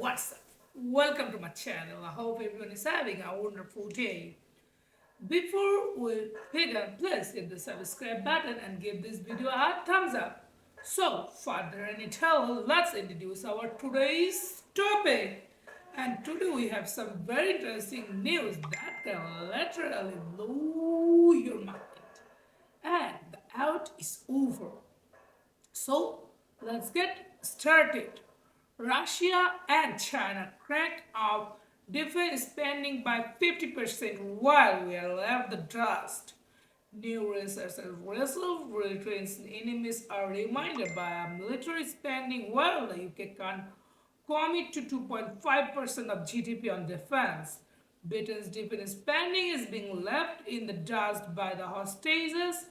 what's up? Welcome to my channel. I hope everyone is having a wonderful day. Before we begin, please hit the subscribe button and give this video a thumbs up. So, further ado, let's introduce our today's topic. And today we have some very interesting news that can literally blow your mind. And the out is over. So let's get started. Russia and China cranked up defense spending by 50% while we are left the dust. New research and resolve returns enemies are reminded by a military spending while the UK can commit to 2.5% of GDP on defense. Britain's defense spending is being left in the dust by the hostages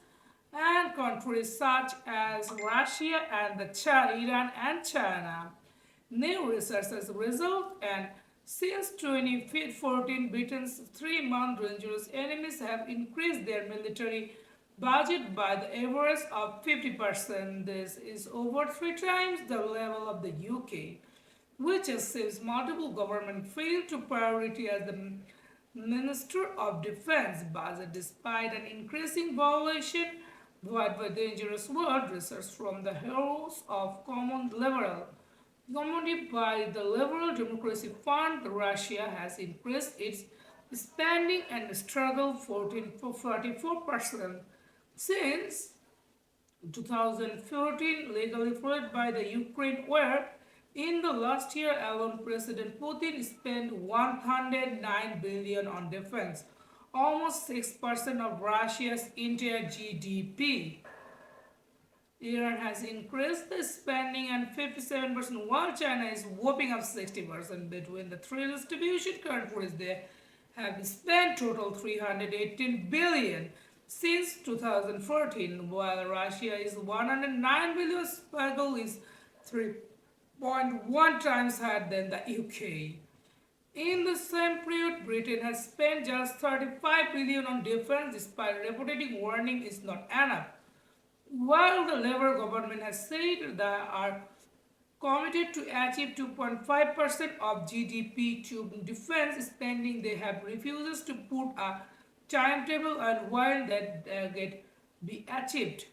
and countries such as Russia and Iran and China. New research has resulted and since 2014, Britain's three-month dangerous enemies have increased their military budget by the average of 50%. This is over three times the level of the UK, which has since multiple governments failed to prioritize the Minister of Defense budget despite an increasing violation by dangerous world research from the heroes of common liberal. Commanded by the Liberal Democracy Fund, Russia has increased its spending and struggled 14 for 44% since 2014, legally followed by the Ukraine war. In the last year alone, President Putin spent 109 billion on defense, almost 6% of Russia's entire GDP. Iran has increased the spending and 57% while China is whopping up 60%. Between the three distribution countries, they have spent total 318 billion since 2014, while Russia is 109 billion. Struggle is 3.1 times higher than the UK. In the same period, Britain has spent just 35 billion on defense despite reporting warning is not enough. While the Labour government has said they are committed to achieve 2.5% of GDP to defense spending, they have refused to put a timetable on when that get be achieved.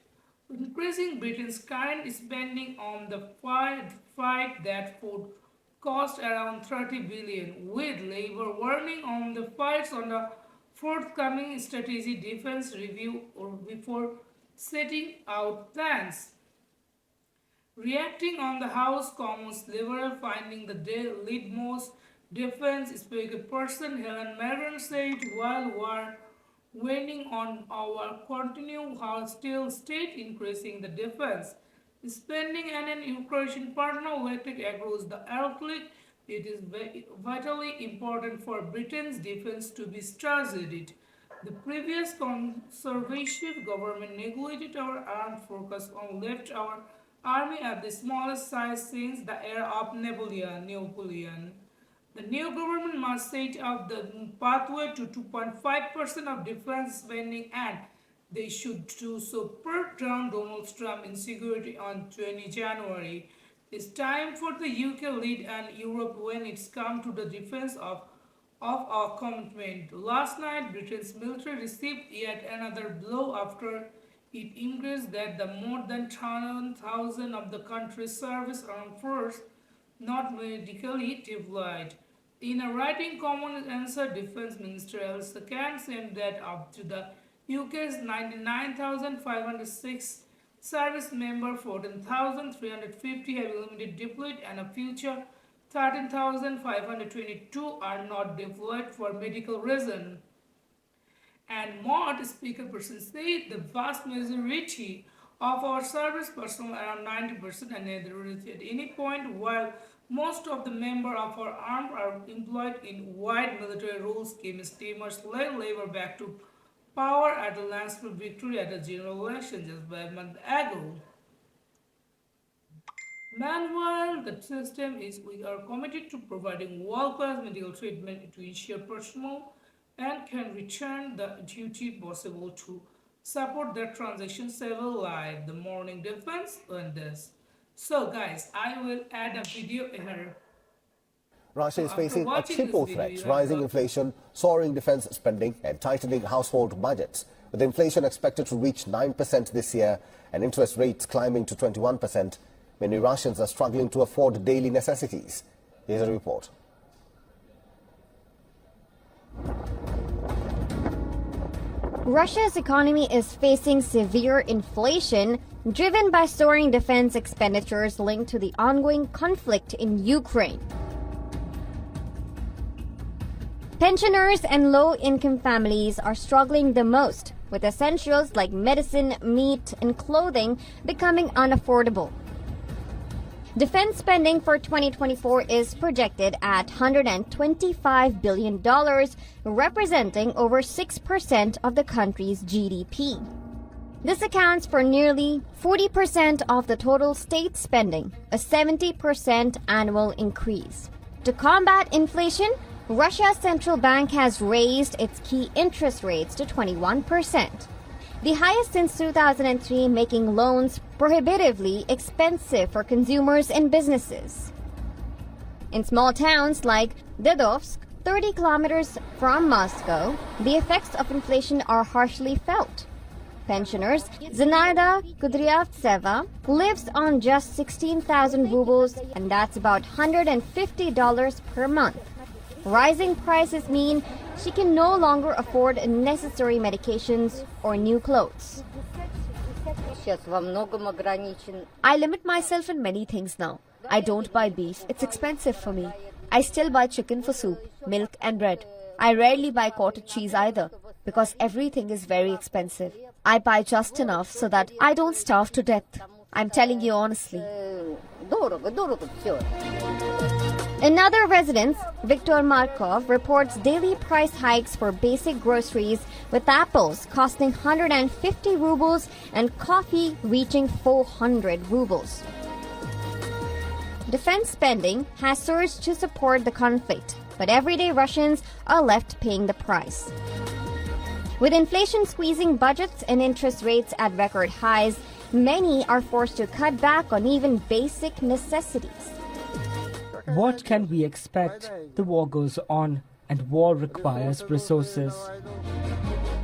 Increasing Britain's current spending on the fight that would cost around 30 billion, with Labour warning on the fights on the forthcoming strategy defense review or before setting out plans. Reacting on the House Commons, Liberal finding the lead most defense spokesperson Helen Mirren said while war waning on our continued hostile state increasing the defense spending and an Ukrainian partner electric agrees the outlook it is vitally important for Britain's defense to be strategic. The previous conservative government neglected our armed focus on left our army at the smallest size since the era of Napoleon. The new government must set up the pathway to 2.5% of defense spending and they should do so per down Donald Trump insecurity on 20 January. It's time for the UK lead and Europe when it's come to the defense of our commitment. Last night, Britain's military received yet another blow after it increased that the more than 10,000 of the country's service armed force not medically deployed. In a writing common answer, Defense Minister Elsa Khan said that up to the UK's 99,506 service members, 14,350 have limited deployed and a future 13,522 are not deployed for medical reasons. And more, Speaker person said the vast majority of our service personnel, around 90%, are neither at any point, while most of the members of our army are employed in wide military role scheme steamers led Labour back to power at a landslide victory at a general election just by a month ago. Meanwhile, the system is we are committed to providing world-class medical treatment to ensure personnel and can return the duty possible to support their transition civil life. The morning defense on this. So guys, I will add a video here. Russia is After facing a watching this triple video, threat: you have rising got inflation, soaring defense spending, and tightening household budgets. With inflation expected to reach 9% this year and interest rates climbing to 21%, many Russians are struggling to afford daily necessities. Here's a report. Russia's economy is facing severe inflation driven by soaring defense expenditures linked to the ongoing conflict in Ukraine. Pensioners and low-income families are struggling the most, with essentials like medicine, meat, and clothing becoming unaffordable. Defense spending for 2024 is projected at $125 billion, representing over 6% of the country's GDP. This accounts for nearly 40% of the total state spending, a 70% annual increase. To combat inflation, Russia's central bank has raised its key interest rates to 21%, the highest since 2003, making loans prohibitively expensive for consumers and businesses. In small towns like Dedovsk, 30 kilometers from Moscow, the effects of inflation are harshly felt. Pensioners Zenaida Kudryavtseva lives on just 16,000 rubles, and that's about $150 per month. Rising prices mean she can no longer afford necessary medications or new clothes. I limit myself in many things now. I don't buy beef, it's expensive for me. I still buy chicken for soup, milk and bread. I rarely buy cottage cheese either, because everything is very expensive. I buy just enough so that I don't starve to death. I'm telling you honestly. Another resident, Viktor Markov, reports daily price hikes for basic groceries, with apples costing 150 rubles and coffee reaching 400 rubles. Defense spending has surged to support the conflict, but everyday Russians are left paying the price. With inflation squeezing budgets and interest rates at record highs, many are forced to cut back on even basic necessities. What can we expect? The war goes on, and war requires resources.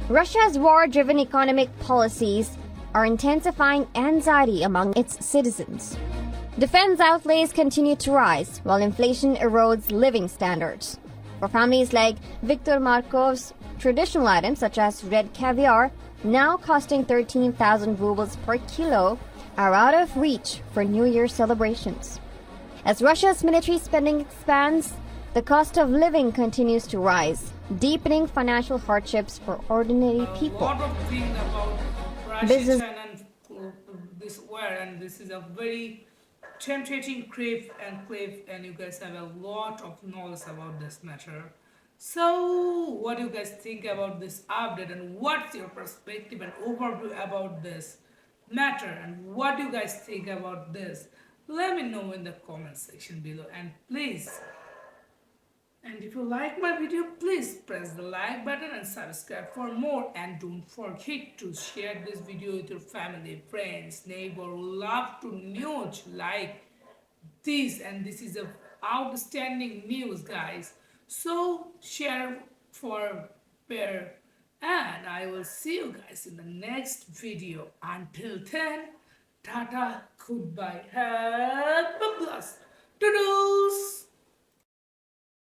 Russia's war-driven economic policies are intensifying anxiety among its citizens. Defense outlays continue to rise, while inflation erodes living standards. For families like Viktor Markov's, traditional items such as red caviar, now costing 13,000 rubles per kilo, are out of reach for New Year celebrations. As Russia's military spending expands, the cost of living continues to rise, deepening financial hardships for ordinary people. A lot of things about Russia, China, and this war, and this is a very tempting crave, and you guys have a lot of knowledge about this matter. So, what do you guys think about this update, and what's your perspective and overview about this matter, and what do you guys think about this? Let me know in the comment section below, and if you like my video, please press the like button and subscribe for more, and don't forget to share this video with your family, friends, neighbor who love to news like this, and this is a outstanding news, guys. So share for bear, and I will see you guys in the next video. Until then, tata, goodbye, have a blast. Doo-doo.